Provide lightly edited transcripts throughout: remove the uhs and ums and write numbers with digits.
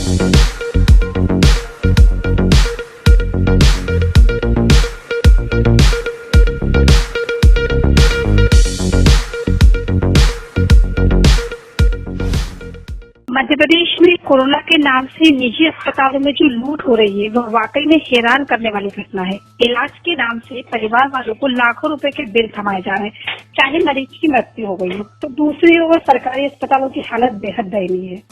मध्य प्रदेश में कोरोना के नाम से निजी अस्पतालों में जो लूट हो रही है वह वाकई में हैरान करने वाली घटना है। इलाज के नाम से परिवार वालों को लाखों रुपए के बिल थमाए जा रहे हैं, चाहे मरीज की मृत्यु हो गई हो। तो दूसरी ओर सरकारी अस्पतालों की हालत बेहद दयनीय है।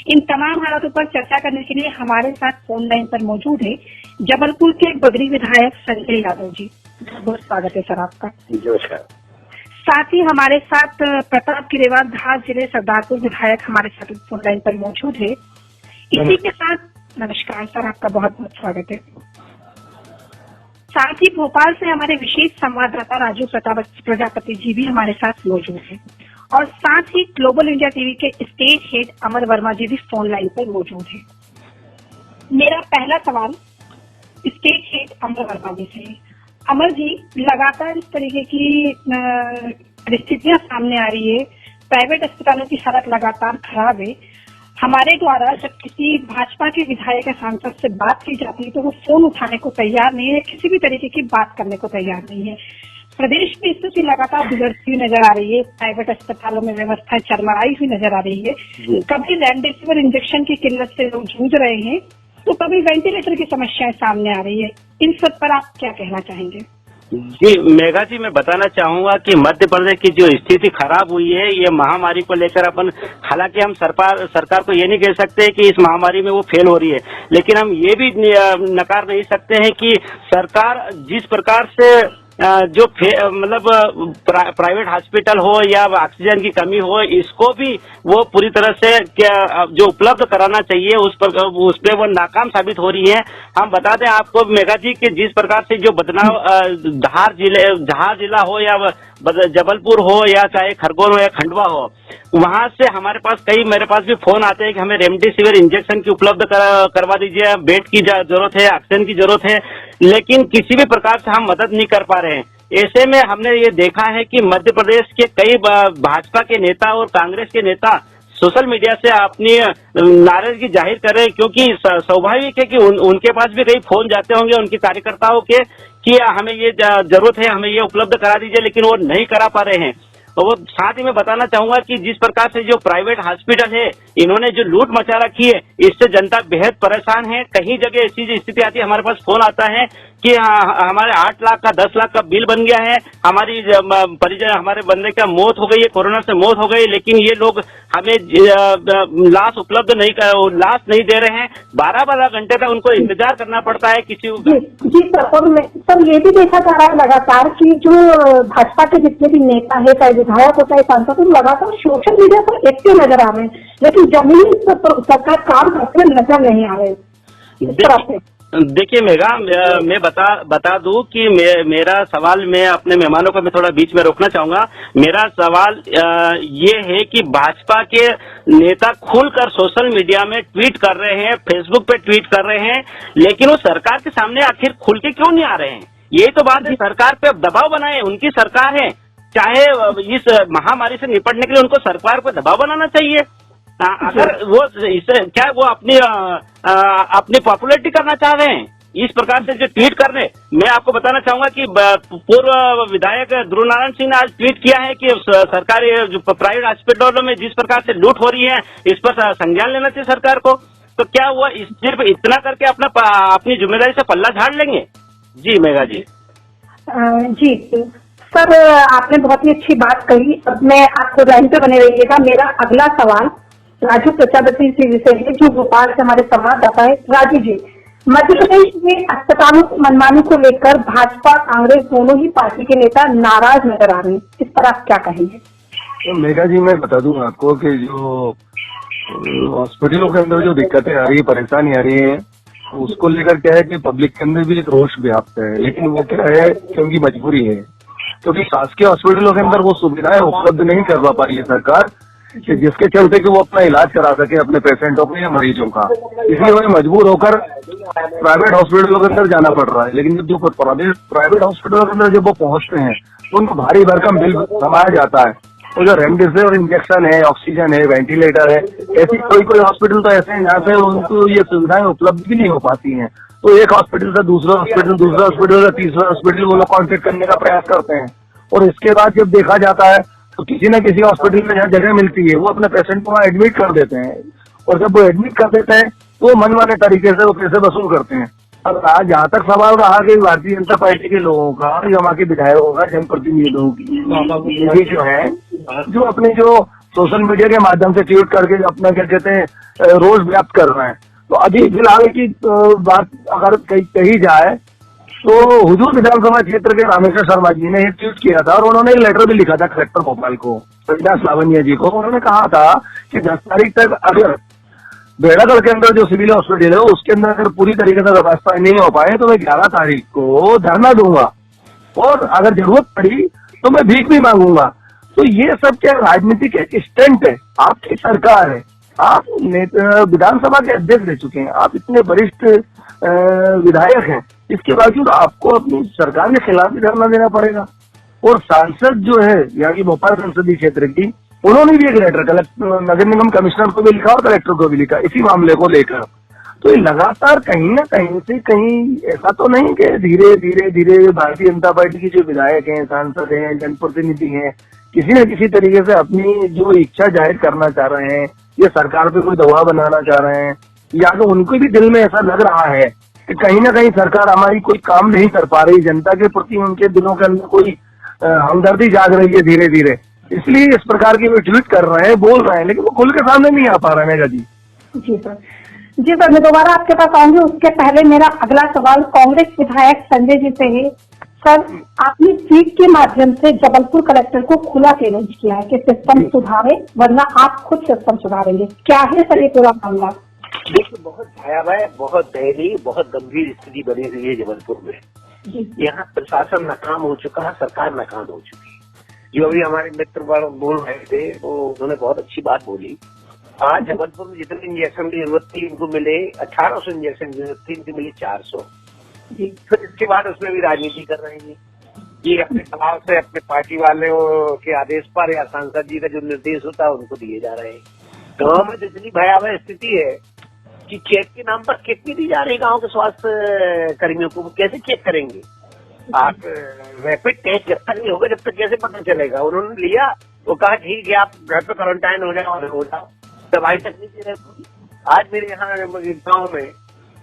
इन तमाम हालातों पर चर्चा करने के लिए हमारे साथ फोन लाइन पर मौजूद है जबलपुर के बगरी विधायक संजय यादव जी। बहुत स्वागत है सर आपका। नमस्कार। साथ ही हमारे साथ प्रताप गिरेवाल धार जिले सरदारपुर विधायक हमारे साथ फोन लाइन पर मौजूद है। इसी के साथ नमस्कार सर, आपका बहुत बहुत स्वागत है। साथ ही भोपाल से हमारे विशेष संवाददाता राजू प्रजापति जी भी हमारे साथ मौजूद है और साथ ही ग्लोबल इंडिया टीवी के स्टेज हेड अमर वर्मा जी भी फोन लाइन पर मौजूद है। मेरा पहला सवाल स्टेज हेड अमर वर्मा जी से। अमर जी, लगातार इस तरीके की परिस्थितियां सामने आ रही है, प्राइवेट अस्पतालों की हालत लगातार खराब है। हमारे द्वारा जब किसी भाजपा के विधायक या सांसद से बात की जाती है तो वो फोन उठाने को तैयार नहीं है, किसी भी तरीके की बात करने को तैयार नहीं है। प्रदेश में स्थिति लगातार बिगड़ती हुई नजर आ रही है, प्राइवेट अस्पतालों में व्यवस्था चरमराई हुई नजर आ रही है। कभी रेमडेसिविर इंजेक्शन की किल्लत से लोग जूझ रहे हैं तो कभी वेंटिलेटर की समस्याएं सामने आ रही है। इन सब पर आप क्या कहना चाहेंगे? जी मेघा जी, मैं बताना चाहूंगा कि मध्य प्रदेश की जो स्थिति खराब हुई है ये महामारी को लेकर अपन, हालांकि हम सरकार को ये नहीं कह सकते कि इस महामारी में वो फेल हो रही है, लेकिन हम ये भी नकार नहीं सकते हैं कि सरकार जिस प्रकार से जो मतलब प्राइवेट हॉस्पिटल हो या ऑक्सीजन की कमी हो, इसको भी वो पूरी तरह से जो उपलब्ध कराना चाहिए उस पे वो नाकाम साबित हो रही है। हम बता दें आपको मेघा जी कि जिस प्रकार से जो बदलाव धार जिला हो या जबलपुर हो या चाहे खरगोन हो या खंडवा हो, वहां से मेरे पास भी फोन आते हैं कि हमें रेमडेसिविर इंजेक्शन की उपलब्ध करवा दीजिए, बेड की जरूरत है, ऑक्सीजन की जरूरत है, लेकिन किसी भी प्रकार से हम मदद नहीं कर पा रहे हैं। ऐसे में हमने ये देखा है कि मध्य प्रदेश के कई भाजपा के नेता और कांग्रेस के नेता सोशल मीडिया से अपनी नाराजगी जाहिर कर रहे हैं, क्योंकि स्वाभाविक है कि उनके पास भी कई फोन जाते होंगे उनके कार्यकर्ताओं के कि हमें ये जरूरत है, हमें ये उपलब्ध करा दीजिए, लेकिन वो नहीं करा पा रहे हैं। और वो साथ ही मैं बताना चाहूंगा कि जिस प्रकार से जो प्राइवेट हॉस्पिटल है इन्होंने जो लूट मचा रखी है, इससे जनता बेहद परेशान है। कहीं जगह ऐसी स्थिति आती है, हमारे पास फोन आता है कि हमारे 8 लाख का 10 लाख का बिल बन गया है, हमारी परिजन हमारे बंदे का मौत हो गई है, कोरोना से मौत हो गई, लेकिन ये लोग हमें लाश उपलब्ध लाश नहीं दे रहे हैं। 12-12 घंटे तक उनको इंतजार करना पड़ता है किसी जी सर, ये भी देखा जा रहा है लगातार कि जो भाजपा के जितने भी नेता है, चाहे विधायक होता है, सांसद, लगातार सोशल मीडिया पर एक्टिव नजर आ रहे हैं, लेकिन जमीन पर सरकार काम करते नजर नहीं आ रहे। देखिए मेघा, मैं बता दूं कि मेरा सवाल, मैं अपने मेहमानों को मैं थोड़ा बीच में रोकना चाहूंगा। मेरा सवाल ये है कि भाजपा के नेता खुलकर सोशल मीडिया में ट्वीट कर रहे हैं, फेसबुक पे ट्वीट कर रहे हैं, लेकिन वो सरकार के सामने आखिर खुल के क्यों नहीं आ रहे हैं? यही तो बात है, सरकार पे दबाव बनाए, उनकी सरकार है, चाहे इस महामारी से निपटने के लिए उनको सरकार पे दबाव बनाना चाहिए। अगर वो इसे क्या वो अपनी पॉपुलैरिटी करना चाह रहे हैं इस प्रकार से जो ट्वीट कर रहे हैं। मैं आपको बताना चाहूंगा कि पूर्व विधायक ध्रुव नारायण सिंह ने आज ट्वीट किया है कि सरकारी जो प्राइवेट हॉस्पिटलों में जिस प्रकार से लूट हो रही है इस पर संज्ञान लेना चाहिए सरकार को। तो क्या वो सिर्फ इतना करके अपनी जिम्मेदारी से पल्ला झाड़ लेंगे? जी मेघा जी। जी सर, आपने बहुत ही अच्छी बात कही। अब मैं आपको लाइन पे बने रहिएगा। मेरा अगला सवाल राजू प्रजापति जी से है, जो भोपाल से हमारे संवाददाता है। राजू जी, मध्य प्रदेश में अस्पतालों की मनमानी को लेकर भाजपा कांग्रेस दोनों ही पार्टी के नेता नाराज नजर आ रहे हैं, इस पर आप क्या कहेंगे? तो मेघा जी, मैं बता दूं आपको कि जो हॉस्पिटलों के अंदर जो दिक्कतें आ रही है, परेशानी आ रही है, उसको लेकर क्या है कि पब्लिक के अंदर भी एक रोष व्याप्त है, लेकिन वो क्या है कि उनकी मजबूरी है, क्योंकि शासकीय हॉस्पिटलों के अंदर वो सुविधाएं उपलब्ध नहीं करवा पा रही है सरकार, कि जिसके चलते कि वो अपना इलाज करा सके अपने पेशेंटों को या मरीजों का। इसलिए उन्हें मजबूर होकर प्राइवेट हॉस्पिटलों के अंदर जाना पड़ रहा है। लेकिन जब जो प्राइवेट हॉस्पिटलों के अंदर जब वो पहुंचते हैं तो उनको भारी भरकम बिल थमाया जाता है, वो जो रेमडेसिविर इंजेक्शन है, ऑक्सीजन है, वेंटिलेटर है, ऐसी कोई हॉस्पिटल तो ऐसे हैं जहाँ से उनको ये सुविधाएं उपलब्ध भी नहीं हो पाती हैं। तो एक हॉस्पिटल से दूसरा हॉस्पिटल से तीसरा हॉस्पिटल वो लोग कॉन्टेक्ट करने का प्रयास करते हैं, और इसके बाद जब देखा जाता है तो किसी न किसी हॉस्पिटल में जहाँ जगह मिलती है वो अपने पेशेंट को वहाँ एडमिट कर देते हैं, और जब वो एडमिट कर देते हैं तो वो मनमाने तरीके से वो पैसे वसूल करते हैं। अब आज जहाँ तक सवाल रहा कि भारतीय जनता पार्टी के लोगों का या वहाँ के विधायकों का, जनप्रतिनिधियों की, ये जो है जो अपने जो सोशल मीडिया के माध्यम से ट्वीट करके अपना क्या कहते हैं रोज व्याप्त कर रहे हैं। तो अभी फिलहाल की बात अगर कही जाए तो हुजूर विधानसभा क्षेत्र के रामेश्वर शर्मा जी ने एक ट्वीट किया था, और उन्होंने एक लेटर भी लिखा था कलेक्टर भोपाल को, सविता लावनिया जी को। उन्होंने कहा था कि 10 तारीख तक अगर बेड़ागढ़ के अंदर जो सिविल हॉस्पिटल है उसके अंदर अगर पूरी तरीके से व्यवस्था नहीं हो पाए तो मैं 11 तारीख को धरना दूंगा, और अगर जरूरत पड़ी तो मैं भीख भी मांगूंगा। तो ये सब क्या राजनीतिक एक स्टंट है, आपकी सरकार है, आप विधानसभा के अध्यक्ष रह चुके हैं, आप इतने वरिष्ठ विधायक हैं, इसके बावजूद आपको अपनी सरकार के खिलाफ भी धरना देना पड़ेगा। और सांसद जो है यहाँ की भोपाल संसदीय क्षेत्र की, उन्होंने भी एक लेटर कलेक्टर नगर निगम कमिश्नर को भी लिखा और कलेक्टर को भी लिखा इसी मामले को लेकर। तो ये लगातार कहीं ना कहीं से कहीं ऐसा तो नहीं कि धीरे धीरे भारतीय जनता पार्टी की जो विधायक हैं, सांसद हैं, जनप्रतिनिधि हैं, किसी न किसी तरीके से अपनी जो इच्छा जाहिर करना चाह रहे हैं, ये सरकार पे कोई दबाव बनाना चाह रहे हैं, या तो उनको भी दिल में ऐसा लग रहा है कि कहीं ना कहीं सरकार हमारी कोई काम नहीं कर पा रही, जनता के प्रति उनके दिलों के अंदर कोई हमदर्दी जाग रही है धीरे धीरे, इसलिए इस प्रकार की वो ट्वीट कर रहे हैं, बोल रहे हैं, लेकिन वो खुल के सामने नहीं आ पा रहे हैं। मेघा जी जी सर, मैं दोबारा आपके पास आऊंगी। उसके पहले मेरा अगला सवाल कांग्रेस विधायक संजय जी से है। सर, आपने ट्वीट के माध्यम से जबलपुर कलेक्टर को खुला चैलेंज किया है कि सिस्टम सुधारे, वरना आप खुद सिस्टम सुधारेंगे। क्या है सर ये पूरा मामला? देखिए, बहुत भयावह, बहुत दयनीय, बहुत गंभीर स्थिति बनी हुई है जबलपुर में। यहाँ प्रशासन नाकाम हो चुका है, सरकार नाकाम हो चुकी है। जो अभी हमारे मित्र बोल रहे थे वो उन्होंने बहुत अच्छी बात बोली। आज जबलपुर में जितने इंजेक्शन की जरूरत थी इनको मिले 1800 इंजेक्शन की जरूरत थी, इनको मिले 400। फिर इसके बाद उसमें भी राजनीति कर रहे हैं। ये अपने दबाव से अपने पार्टी वालों के आदेश पर या सांसद जी का जो निर्देश होता है उनको दिए जा रहे हैं। गाँव में तो इतनी भयावह स्थिति है कि चेक के नाम पर किट भी दी जा रही है गाँव के स्वास्थ्य कर्मियों को। कैसे चेक करेंगे आप? रैपिड टेस्ट जब तक नहीं होगा जब तक कैसे पता चलेगा? उन्होंने लिया, वो कहा ठीक है आप घर पे क्वारंटाइन हो जाओ, दवाई तक नहीं दे रहे। आज मेरे यहाँ गाँव में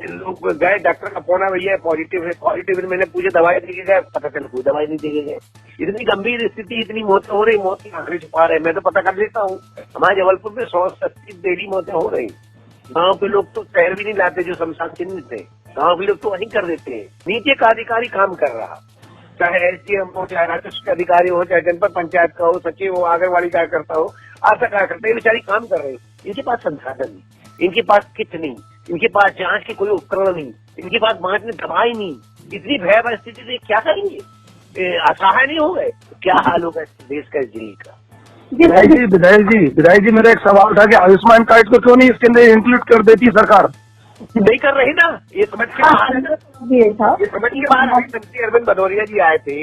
लोग गए, डॉक्टर का फोन है, भैया पॉजिटिव है, मैंने पूछे दवाई देके गए, पता चला कोई दवाई नहीं देके गए। इतनी गंभीर स्थिति, इतनी मौतें हो रही, मौत की आंकड़े छुपा रहे। मैं तो पता कर लेता हूँ, हमारे जबलपुर में 180 डेली मौतें हो रही। गाँव के लोग तो पैर भी नहीं लाते, जो शमशान चिन्ह थे गाँव के लोग तो वहीं कर देते हैं। नीचे का अधिकारी काम कर रहा, चाहे एसडीएम हो, चाहे राजस्व के अधिकारी हो, चाहे जनपद पंचायत का हो, सचिव हो, आंगनबाड़ी कार्यकर्ता हो, आशा कार्यकर्ता, ये बेचारी काम कर रहे हैं। इनके पास संसाधन नहीं, इनके पास किट नहीं, इनके पास जांच के कोई उपकरण नहीं, इनके पास जांच में दवाई नहीं। इतनी भयावह स्थिति से क्या करेंगे? असहाय नहीं हो गए? क्या हाल होगा देश का, इस जिले का? विधायक जी मेरा एक सवाल था कि आयुष्मान कार्ड को क्यों नहीं इसके अंदर इंक्लूड कर देती सरकार? नहीं कर रही ना, ये समझ के बाहर है ना, ये समझ के बाहर। मंत्री अरविंद भदौरिया जी आए थे,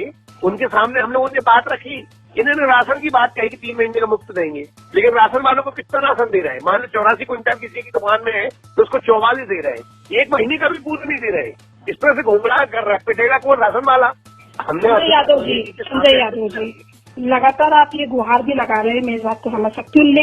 उनके सामने हम लोगों ने बात रखी। इन्होंने राशन की बात कही कि 3 महीने का मुफ्त देंगे, लेकिन राशन वालों को कितना राशन दे रहे हैं? मान लो 84 क्विंटल किसी की दुकान में है तो उसको 44 दे रहे हैं, 1 महीने का भी पूरा नहीं दे रहे। इस तरह से घुमराह कर रहा है, पिटेगा कौन? राशन वाला। हमने संजय यादव जी लगातार आप ये गुहार भी लगा रहे हैं, मैं इस बात को समझ सकती हूँ,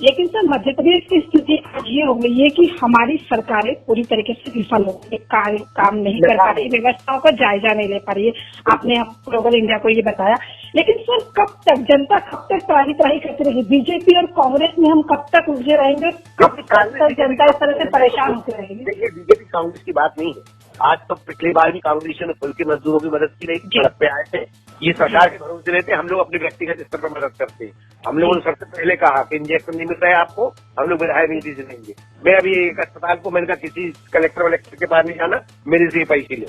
लेकिन सर मध्य प्रदेश की स्थिति आज ये हो गई है कि हमारी सरकारें पूरी तरीके से विफल हो गई, काम नहीं कर पा रही, व्यवस्थाओं का जायजा नहीं ले पा रही है। आपने ग्लोबल इंडिया को ये बताया, लेकिन सर कब तक जनता कब तक त्राही करती रहेगी? बीजेपी और कांग्रेस में हम कब तक उलझे रहेंगे? कब तक जनता इस तरह से परेशान होती रहेगी? देखिए, बीजेपी कांग्रेस की बात नहीं है। आज तो पिछली बार भी कांग्रेस ने खुल के मजदूरों की मदद की रही, सड़क पे आए थे। ये सरकार के भरोसे रहते, हम लोग अपने व्यक्तिगत स्तर पर मदद करते हैं। हम लोगों ने सबसे पहले कहा कि इंजेक्शन नहीं मिल रहा है आपको, हम लोग विधायक निधि से देंगे। मैं अभी एक अस्पताल को मैंने कहा किसी कलेक्टर वलेक्टर के पास नहीं जाना, मेरे से पैसे लो।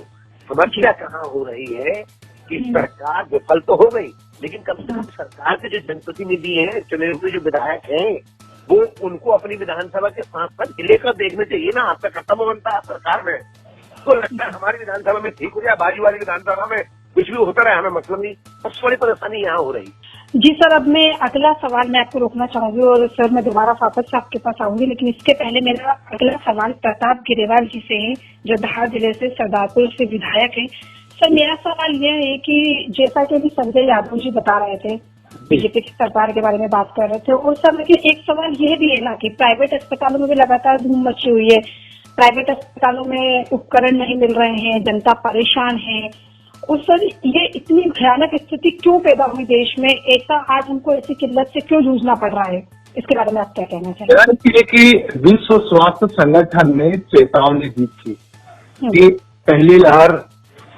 समस्या कहाँ हो रही है कि सरकार विफल तो हो गई, लेकिन कम से कम सरकार के जो जनप्रतिनिधि हैं, चुने हुए जो विधायक हैं, वो उनको अपनी विधानसभा के साथ साथ जिले का देखने चाहिए ना। आपका कर्तव्य बनता है सरकार में। तो लगता है हमारी विधानसभा में ठीक हो जाए, बाजू वाली विधानसभा में कुछ भी होता रहे, हमें मतलब नहीं। सबसे बड़ी परेशानी यहाँ हो रही। जी सर, अब मैं अगला सवाल मैं आपको रोकना चाहूंगी और सर मैं दोबारा वापस से आपके पास आऊंगी, लेकिन इसके पहले मेरा अगला सवाल प्रताप गिरेवाल जी से है, जो धार जिले से सरदारपुर से विधायक है। सर मेरा सवाल यह है कि जैसा कि अभी संजय यादव जी बता रहे थे, बीजेपी की सरकार के बारे में बात कर रहे थे, और सर लेकिन एक सवाल यह भी है ना कि प्राइवेट अस्पतालों में भी लगातार धूम मची हुई है, प्राइवेट अस्पतालों में उपकरण नहीं मिल रहे हैं, जनता परेशान है, और सर ये इतनी भयानक स्थिति क्यों पैदा हुई देश में, ऐसा आज हमको ऐसी किल्लत से क्यों जूझना पड़ रहा है, इसके बारे में आप क्या कहना चाहेंगे? कि विश्व स्वास्थ्य संगठन ने चेतावनी दी थी कि पहली लहर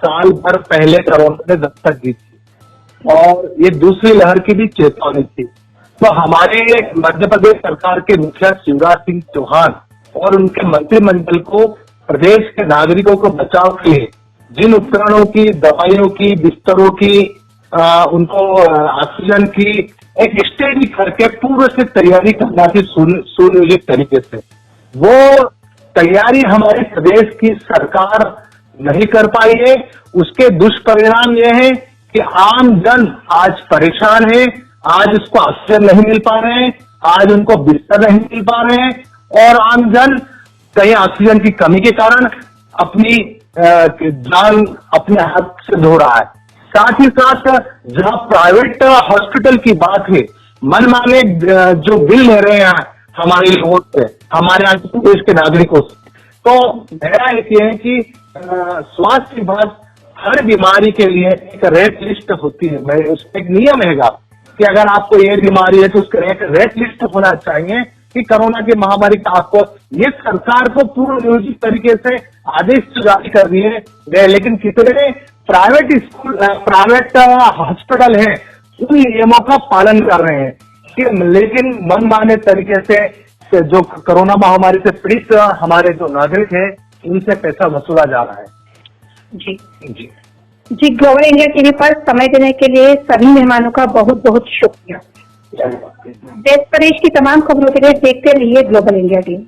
साल भर पहले कोरोना ने दस्तक दी थी और ये दूसरी लहर की भी चेतावनी थी। तो हमारे मध्य प्रदेश सरकार के मुखिया शिवराज सिंह चौहान और उनके मंत्रिमंडल को प्रदेश के नागरिकों को बचाव के लिए जिन उपकरणों की, दवाइयों की, बिस्तरों की, उनको ऑक्सीजन की एक स्टडी करके पूर्व से तैयारी करना थी सुनियोजित तरीके से। वो तैयारी हमारे प्रदेश की सरकार नहीं कर पाई है। उसके दुष्परिणाम ये है कि आम जन आज परेशान है, आज उसको ऑक्सीजन नहीं मिल पा रहे हैं, आज उनको बिस्तर नहीं मिल पा रहे हैं और आम जन कहीं ऑक्सीजन की कमी के कारण अपनी जान अपने हाथ से धो रहा है। साथ ही साथ जहां प्राइवेट हॉस्पिटल की बात है, मनमाने जो बिल ले रहे हैं हमारे लोगों से, हमारे आंध्र प्रदेश के नागरिकों से, तो मेरा ये है कि स्वास्थ्य विभाग हर बीमारी के लिए एक रेट लिस्ट होती है। मैं उसमें एक नियम है कि अगर आपको ये बीमारी है तो उसका रेट लिस्ट होना चाहिए कि कोरोना की महामारी का आपको, ये सरकार को पूर्ण नियोजित तरीके से आदेश जारी कर दिए गए, लेकिन कितने प्राइवेट हॉस्पिटल हैं उन नियमों का पालन कर रहे हैं कि लेकिन मनमाने तरीके से जो कोरोना महामारी से पीड़ित हमारे जो नागरिक हैं उनसे पैसा वसूला जा रहा है। जी जी जी, ग्लोबल इंडिया टीवी पर समय देने के लिए सभी मेहमानों का बहुत बहुत शुक्रिया। देश प्रदेश की तमाम खबरों के लिए देखते रहिए ग्लोबल इंडिया टीवी।